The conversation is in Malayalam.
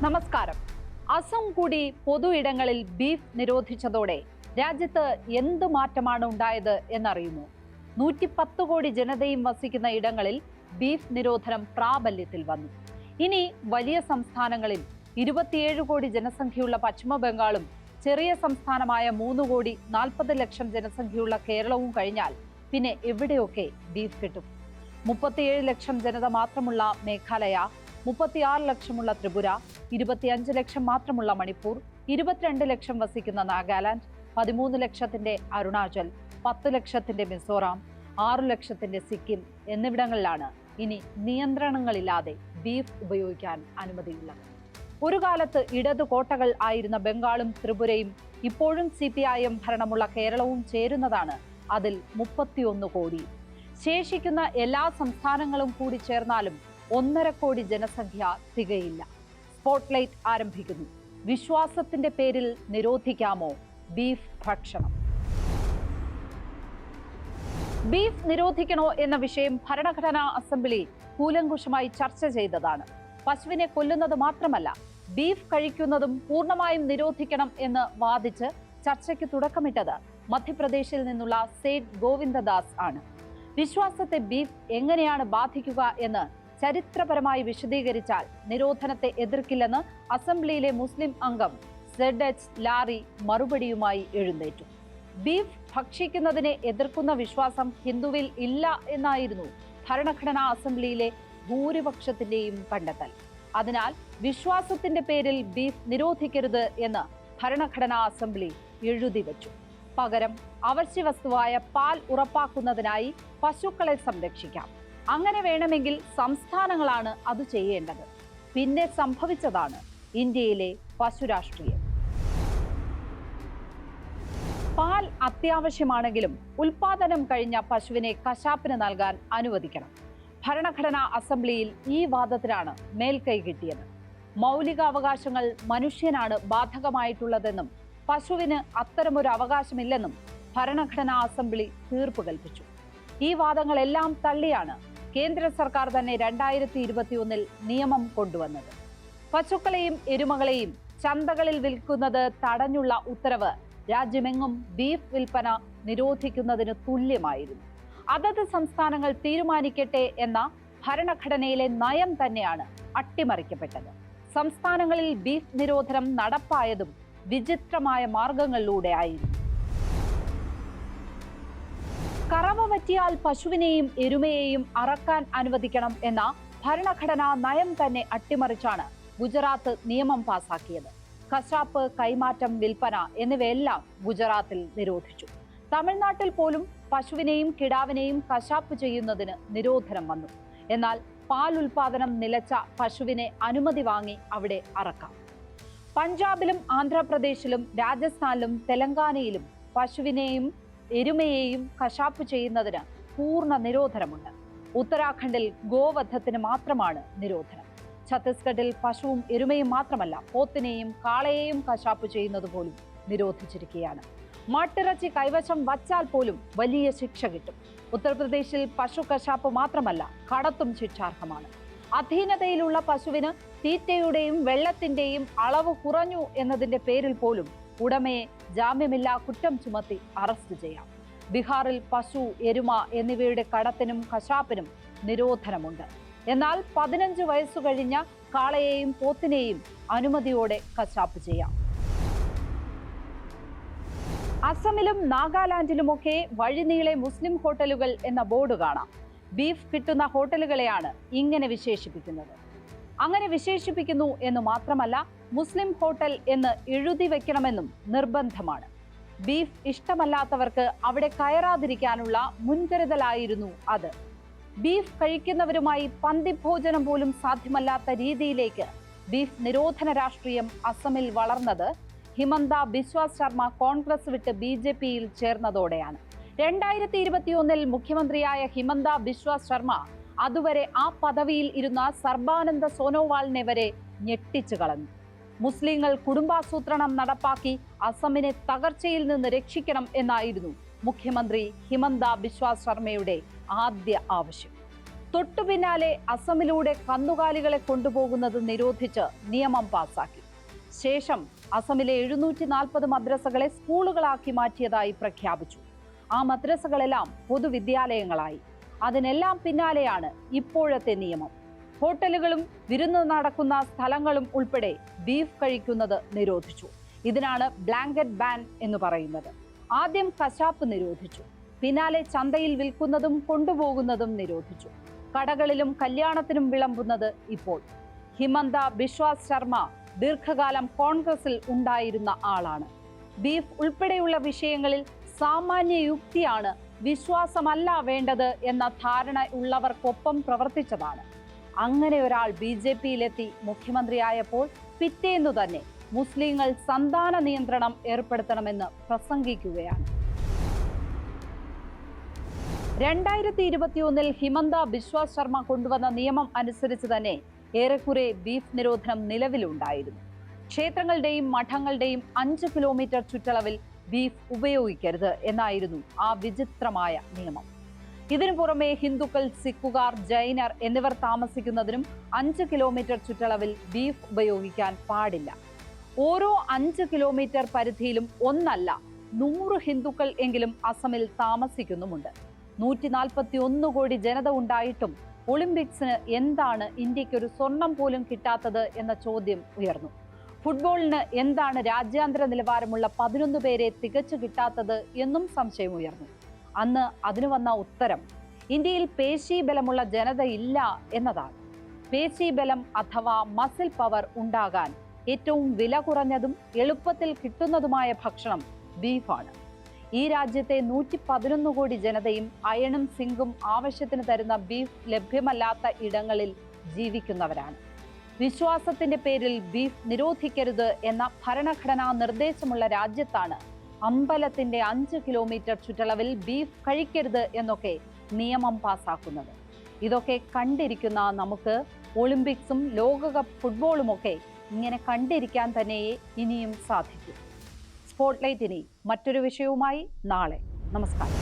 നമസ്കാരം. അസം കൂടി പൊതു ഇടങ്ങളിൽ ബീഫ് നിരോധിച്ചതോടെ രാജ്യത്ത് എന്ത് മാറ്റമാണ് ഉണ്ടായത് എന്നറിയുമോ? 110 കോടി ജനതയും വസിക്കുന്ന ഇടങ്ങളിൽ ബീഫ് നിരോധനം പ്രാബല്യത്തിൽ വന്നു. ഇനി വലിയ സംസ്ഥാനങ്ങളിൽ 27 കോടി ജനസംഖ്യയുള്ള പശ്ചിമ ബംഗാളും ചെറിയ സംസ്ഥാനമായ 3 കോടി 40 ലക്ഷം ജനസംഖ്യയുള്ള കേരളവും കഴിഞ്ഞാൽ പിന്നെ എവിടെയൊക്കെ ബീഫ് കിട്ടും? 37 ലക്ഷം ജനത മാത്രമുള്ള മേഘാലയ, 36 ലക്ഷമുള്ള ത്രിപുര, 25 ലക്ഷം മാത്രമുള്ള മണിപ്പൂർ, 22 ലക്ഷം വസിക്കുന്ന നാഗാലാൻഡ്, 13 ലക്ഷത്തിന്റെ അരുണാചൽ, 10 ലക്ഷത്തിന്റെ മിസോറാം, 6 ലക്ഷത്തിന്റെ സിക്കിം എന്നിവിടങ്ങളിലാണ് ഇനി നിയന്ത്രണങ്ങളില്ലാതെ ബീഫ് ഉപയോഗിക്കാൻ അനുമതിയുള്ളത്. ഒരു കാലത്ത് ഇടതു കോട്ടകൾ ആയിരുന്ന ബംഗാളും ത്രിപുരയും ഇപ്പോഴും CPIM ഭരണമുള്ള കേരളവും ചേരുന്നതാണ് അതിൽ 31 കോടി. ശേഷിക്കുന്ന എല്ലാ സംസ്ഥാനങ്ങളും കൂടി ചേർന്നാലും 1.5 കോടി ജനസംഖ്യ തികയില്ല. സ്പോട്ട്ലൈറ്റ് ആരംഭിക്കുന്നു. വിശ്വാസത്തിന്റെ പേരിൽ നിരോധിക്കാമോ ബീഫ് ഭക്ഷണം? ബീഫ് നിരോധിക്കണോ എന്ന വിഷയം ഭരണഘടനാ അസംബ്ലി കൂലങ്കുഷമായി ചർച്ച ചെയ്തതാണ്. പശുവിനെ കൊല്ലുന്നത് മാത്രമല്ല, ബീഫ് കഴിക്കുന്നതും പൂർണ്ണമായും നിരോധിക്കണം എന്ന് വാദിച്ച് ചർച്ചയ്ക്ക് തുടക്കമിട്ടത് മധ്യപ്രദേശിൽ നിന്നുള്ള സേഠ് ഗോവിന്ദദാസ് ആണ്. വിശ്വാസത്തെ ബീഫ് എങ്ങനെയാണ് ബാധിക്കുക എന്ന് ചരിത്രപരമായി വിശദീകരിച്ചാൽ നിരോധനത്തെ എതിർക്കില്ലെന്ന് അസംബ്ലിയിലെ മുസ്ലിം അംഗം ZH ലാറി മറുപടിയുമായി എഴുന്നേറ്റു. ബീഫ് ഭക്ഷിക്കുന്നതിനെ എതിർക്കുന്ന വിശ്വാസം ഹിന്ദുവിൽ ഇല്ല എന്നായിരുന്നു ഭരണഘടനാ അസംബ്ലിയിലെ ഭൂരിപക്ഷത്തിന്റെയും കണ്ടെത്തൽ. അതിനാൽ വിശ്വാസത്തിന്റെ പേരിൽ ബീഫ് നിരോധിക്കരുത് എന്ന് ഭരണഘടനാ അസംബ്ലി എഴുതി വച്ചു. പകരം അവശ്യ വസ്തുവായ പാൽ ഉറപ്പാക്കുന്നതിനായി പശുക്കളെ സംരക്ഷിക്കാം. അങ്ങനെ വേണമെങ്കിൽ സംസ്ഥാനങ്ങളാണ് അത് ചെയ്യേണ്ടത്. പിന്നെ സംഭവിച്ചതാണ് ഇന്ത്യയിലെ പശുരാഷ്ട്രീയം. പാൽ അത്യാവശ്യമാണെങ്കിലും ഉൽപാദനം കഴിഞ്ഞ പശുവിനെ കശാപ്പിന് നൽകാൻ അനുവദിക്കണം. ഭരണഘടനാ അസംബ്ലിയിൽ ഈ വാദത്തിനാണ് മേൽക്കൈ കിട്ടിയത്. മൗലികാവകാശങ്ങൾ മനുഷ്യനാണ് ബാധകമായിട്ടുള്ളതെന്നും പശുവിന് അത്തരമൊരു അവകാശമില്ലെന്നും ഭരണഘടനാ അസംബ്ലി തീർപ്പ് കൽപ്പിച്ചു. ഈ വാദങ്ങളെല്ലാം തള്ളിയാണ് കേന്ദ്ര സർക്കാർ തന്നെ 2021 നിയമം കൊണ്ടുവന്നത്. പശുക്കളെയും എരുമകളെയും ചന്തകളിൽ വിൽക്കുന്നത് തടഞ്ഞുള്ള ഉത്തരവ് രാജ്യമെങ്ങും ബീഫ് വിൽപ്പന നിരോധിക്കുന്നതിന് തുല്യമായിരുന്നു. അതത് സംസ്ഥാനങ്ങൾ തീരുമാനിക്കട്ടെ എന്ന ഭരണഘടനയിലെ നയം തന്നെയാണ് അട്ടിമറിക്കപ്പെട്ടത്. സംസ്ഥാനങ്ങളിൽ ബീഫ് നിരോധനം നടപ്പായതും വിചിത്രമായ മാർഗങ്ങളിലൂടെ ആയിരുന്നു. കറവ പറ്റിയാൽ പശുവിനെയും എരുമയെയും അറക്കാൻ അനുവദിക്കണം എന്ന ഭരണഘടനാ നയം തന്നെ അട്ടിമറിച്ചാണ് ഗുജറാത്ത് നിയമം പാസാക്കിയത്. കശാപ്പ്, കൈമാറ്റം, വിൽപ്പന എന്നിവയെല്ലാം ഗുജറാത്തിൽ നിരോധിച്ചു. തമിഴ്നാട്ടിൽ പോലും പശുവിനെയും കിടാവിനെയും കശാപ്പ് ചെയ്യുന്നതിന് നിരോധനം വന്നു. എന്നാൽ പാൽ ഉൽപാദനം നിലച്ച പശുവിനെ അനുമതി വാങ്ങി അവിടെ അറക്കാം. പഞ്ചാബിലും ആന്ധ്രാപ്രദേശിലും രാജസ്ഥാനിലും തെലങ്കാനയിലും പശുവിനെയും എരുമയെയും കശാപ്പ് ചെയ്യുന്നതിന് പൂർണ്ണ നിരോധനമുണ്ട്. ഉത്തരാഖണ്ഡിൽ ഗോവധത്തിന് മാത്രമാണ് നിരോധനം. ഛത്തീസ്ഗഡിൽ പശുവും എരുമയും മാത്രമല്ല, പോത്തിനെയും കാളയെയും കശാപ്പ് ചെയ്യുന്നത് പോലും നിരോധിച്ചിരിക്കുകയാണ്. മാട്ടിറച്ചി കൈവശം വച്ചാൽ പോലും വലിയ ശിക്ഷ കിട്ടും. ഉത്തർപ്രദേശിൽ പശു കശാപ്പ് മാത്രമല്ല, കടത്തും ശിക്ഷാർഹമാണ്. അധീനതയിലുള്ള പശുവിന് തീറ്റയുടെയും വെള്ളത്തിന്റെയും അളവ് കുറഞ്ഞു എന്നതിന്റെ പേരിൽ പോലും ഉടമയെ ജാമ്യമില്ലാ കുറ്റം ചുമത്തി അറസ്റ്റ് ചെയ്യാം. ബീഹാറിൽ പശു, എരുമ എന്നിവയുടെ കടത്തിനും കശാപ്പിനും നിരോധനമുണ്ട്. എന്നാൽ 15 വയസ്സു കഴിഞ്ഞ കാളയെയും പോത്തിനെയും അനുമതിയോടെ കശാപ്പ് ചെയ്യാം. അസമിലും നാഗാലാൻഡിലുമൊക്കെ വഴിനീളെ മുസ്ലിം ഹോട്ടലുകൾ എന്ന ബോർഡ് കാണാം. ബീഫ് കിട്ടുന്ന ഹോട്ടലുകളെയാണ് ഇങ്ങനെ വിശേഷിപ്പിക്കുന്നത്. അങ്ങനെ വിശേഷിപ്പിക്കുന്നു എന്ന് മാത്രമല്ല, മുസ്ലിം ഹോട്ടൽ എന്ന് എഴുതി വെക്കണമെന്നും നിർബന്ധമാണ്. ബീഫ് ഇഷ്ടമല്ലാത്തവർക്ക് അവിടെ കയറാതിരിക്കാനുള്ള മുൻകരുതലായിരുന്നു അത്. ബീഫ് കഴിക്കുന്നവരുമായി പന്തിഭോജനം പോലും സാധ്യമല്ലാത്ത രീതിയിലേക്ക് ബീഫ് നിരോധന രാഷ്ട്രീയം അസമിൽ വളർന്നത് ഹിമന്ത ബിശ്വ ശർമ്മ കോൺഗ്രസ് വിട്ട് BJPയിൽ ചേർന്നതോടെയാണ്. 2021 മുഖ്യമന്ത്രിയായ ഹിമന്ത ബിശ്വ ശർമ്മ അതുവരെ ആ പദവിയിൽ ഇരുന്ന സർബാനന്ദ സോനോവാളിനെ വരെ ഞെട്ടിച്ചു കളഞ്ഞു. മുസ്ലിങ്ങൾ കുടുംബാസൂത്രണം നടപ്പാക്കി അസമിനെ തകർച്ചയിൽ നിന്ന് രക്ഷിക്കണം എന്നായിരുന്നു മുഖ്യമന്ത്രി ഹിമന്ത ബിശ്വ ശർമ്മയുടെ ആദ്യ ആവശ്യം. തൊട്ടു പിന്നാലെ അസമിലൂടെ കന്നുകാലികളെ കൊണ്ടുപോകുന്നത് നിരോധിച്ച് നിയമം പാസാക്കി. ശേഷം അസമിലെ 740 മദ്രസകളെ സ്കൂളുകളാക്കി മാറ്റിയതായി പ്രഖ്യാപിച്ചു. ആ മദ്രസകളെല്ലാം പൊതുവിദ്യാലയങ്ങളായി. അതിനെല്ലാം പിന്നാലെയാണ് ഇപ്പോഴത്തെ നിയമം. ഹോട്ടലുകളും വിരുന്ന് നടക്കുന്ന സ്ഥലങ്ങളും ഉൾപ്പെടെ ബീഫ് കഴിക്കുന്നത് നിരോധിച്ചു. ഇതിനാണ് ബ്ലാങ്കറ്റ് ബാൻ എന്ന് പറയുന്നത്. ആദ്യം കശാപ്പ് നിരോധിച്ചു. പിന്നാലെ ചന്തയിൽ വിൽക്കുന്നതും കൊണ്ടുപോകുന്നതും നിരോധിച്ചു. കടകളിലും കല്യാണത്തിനും വിളമ്പുന്നത് ഇപ്പോൾ. ഹിമന്ത ബിശ്വ ശർമ്മ ദീർഘകാലം കോൺഗ്രസിൽ ഉണ്ടായിരുന്ന ആളാണ്. ബീഫ് ഉൾപ്പെടെയുള്ള വിഷയങ്ങളിൽ സാമാന്യ യുക്തിയാണ്, വിശ്വാസമല്ല വേണ്ടത് എന്ന ധാരണ ഉള്ളവർക്കൊപ്പം പ്രവർത്തിച്ചതാണ്. അങ്ങനെ ഒരാൾ BJP-യിലെത്തി മുഖ്യമന്ത്രിയായപ്പോൾ പിറ്റേന്നു തന്നെ മുസ്ലിങ്ങൾ സന്താന നിയന്ത്രണം ഏർപ്പെടുത്തണമെന്ന് പ്രസംഗിക്കുകയാണ്. 2021 ഹിമന്ത ബിശ്വ ശർമ്മ കൊണ്ടുവന്ന നിയമം അനുസരിച്ച് തന്നെ ഏറെക്കുറെ ബീഫ് നിരോധനം നിലവിലുണ്ടായിരുന്നു. ക്ഷേത്രങ്ങളുടെയും മഠങ്ങളുടെയും 5 കിലോമീറ്റർ ചുറ്റളവിൽ ബീഫ് ഉപയോഗിക്കരുത് എന്നായിരുന്നു ആ വിചിത്രമായ നിയമം. ഇതിനു പുറമെ ഹിന്ദുക്കൾ, സിഖുകാർ, ജൈനർ എന്നിവർ താമസിക്കുന്നതിനും 5 കിലോമീറ്റർ ചുറ്റളവിൽ ബീഫ് ഉപയോഗിക്കാൻ പാടില്ല. ഓരോ 5 കിലോമീറ്റർ പരിധിയിലും ഒന്നല്ല 100 ഹിന്ദുക്കൾ എങ്കിലും അസമിൽ താമസിക്കുന്നുമുണ്ട്. 141 കോടി ജനത ഉണ്ടായിട്ടും ഒളിമ്പിക്സിന് എന്താണ് ഇന്ത്യക്ക് ഒരു സ്വർണം പോലും കിട്ടാത്തത് എന്ന ചോദ്യം ഉയർന്നു. ഫുട്ബോളിന് എന്താണ് രാജ്യാന്തര നിലവാരമുള്ള 11 പേരെ തികച്ചു കിട്ടാത്തത് എന്നും സംശയം ഉയർന്നു. അന്ന് അതിന് വന്ന ഉത്തരം ഇന്ത്യയിൽ പേശീബലമുള്ള ജനതയില്ല എന്നതാണ്. പേശീബലം അഥവാ മസിൽ പവർ ഉണ്ടാകാൻ ഏറ്റവും വില കുറഞ്ഞതും എളുപ്പത്തിൽ കിട്ടുന്നതുമായ ഭക്ഷണം ബീഫാണ്. ഈ രാജ്യത്തെ 111 കോടി ജനതയും അയണും സിങ്കും ആവശ്യത്തിന് തരുന്ന ബീഫ് ലഭ്യമല്ലാത്ത ഇടങ്ങളിൽ ജീവിക്കുന്നവരാണ്. വിശ്വാസത്തിന്റെ പേരിൽ ബീഫ് നിരോധിക്കരുത് എന്ന ഭരണഘടനാ നിർദ്ദേശമുള്ള രാജ്യത്താണ് അമ്പലത്തിന്റെ 5 കിലോമീറ്റർ ചുറ്റളവിൽ ബീഫ് കഴിക്കരുത് എന്നൊക്കെ നിയമം പാസാക്കുന്നത്. ഇതൊക്കെ കണ്ടിരിക്കുന്ന നമുക്ക് ഒളിമ്പിക്സും ലോകകപ്പ് ഫുട്ബോളുമൊക്കെ ഇങ്ങനെ കണ്ടിരിക്കാൻ തന്നെയേ ഇനിയും സാധിക്കൂ. സ്പോട്ട്ലൈറ്റ് ഇനി മറ്റൊരു വിഷയവുമായി നാളെ. നമസ്കാരം.